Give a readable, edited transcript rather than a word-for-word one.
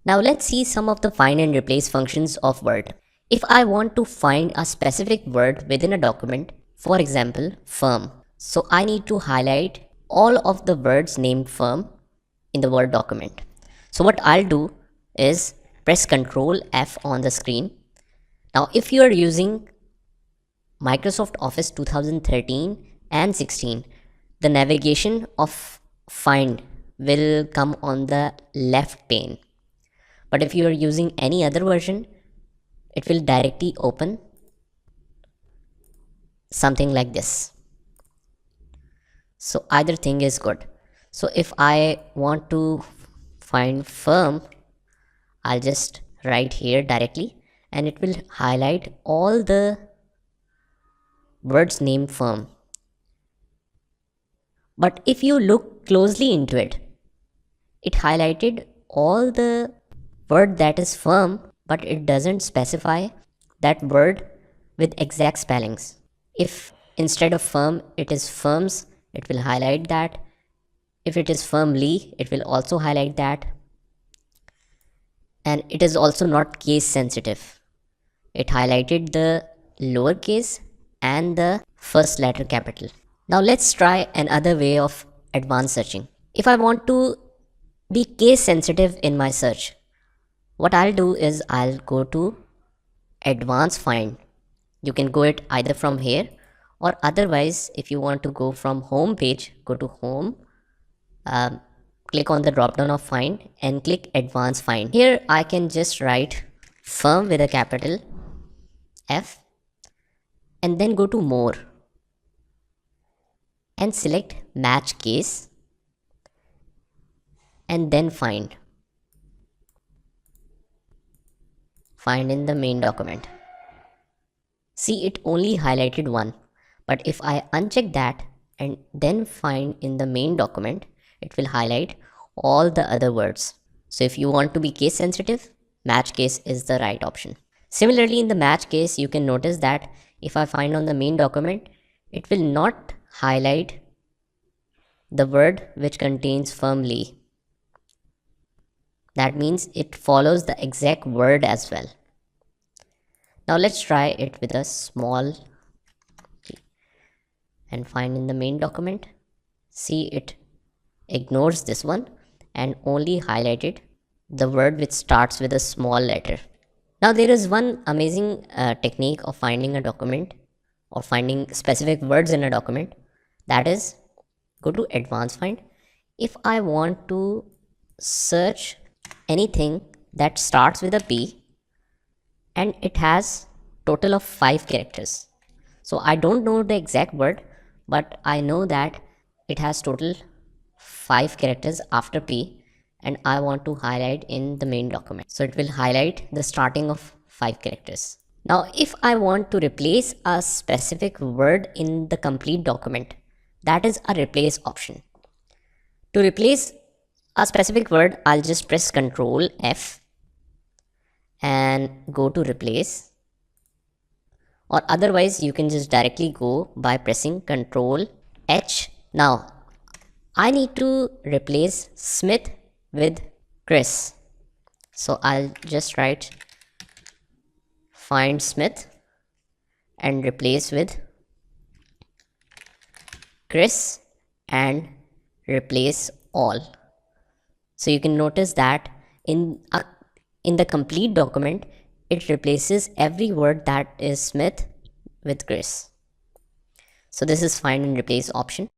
Now let's see some of the find and replace functions of Word. If I want to find a specific word within a document, for example, firm, so I need to highlight all of the words named firm in the Word document. So what I'll do is press Ctrl F on the screen. Now if you are using Microsoft Office 2013 and 16, the navigation of find will come on the left pane. But if you are using any other version, it will directly open something like this. So either thing is good. So if I want to find firm, I'll just write here directly and it will highlight all the words named firm. But if you look closely into it, it highlighted all the word that is firm, but it doesn't specify that word with exact spellings. If instead of firm it is firms, it will highlight that. If it is firmly, it will also highlight that. And it is also not case sensitive. It highlighted the lowercase and the first letter capital. Now let's try another way of advanced searching. If I want to be case sensitive in my search, what I'll do is I'll go to advanced find. You can go it either from here, or otherwise if you want to go from home page, go to home, click on the drop down of find and click advanced find. Here I can just write firm with a capital F and then go to more and select match case and then find in the main document. See, it only highlighted one, but if I uncheck that and then find in the main document, it will highlight all the other words. So if you want to be case sensitive, match case is the right option. Similarly, in the match case, you can notice that if I find on the main document, it will not highlight the word which contains firmly. That means it follows the exact word as well. Now let's try it with a small key and find in the main document. See, it ignores this one and only highlighted the word which starts with a small letter. Now there is one amazing technique of finding a document or finding specific words in a document. That is, go to advanced find. If I want to search anything that starts with a P and it has total of 5 characters. So I don't know the exact word, but I know that it has total 5 characters after P and I want to highlight in the main document. So it will highlight the starting of 5 characters. Now if I want to replace a specific word in the complete document, that is a replace option. To replace a specific word, I'll just press Ctrl F and go to replace, or otherwise you can just directly go by pressing Ctrl H. Now I need to replace Smith with Chris, so I'll just write find Smith and replace with Chris and replace all. So you can notice that in the complete document, it replaces every word that is Smith with Chris. So this is find and replace option.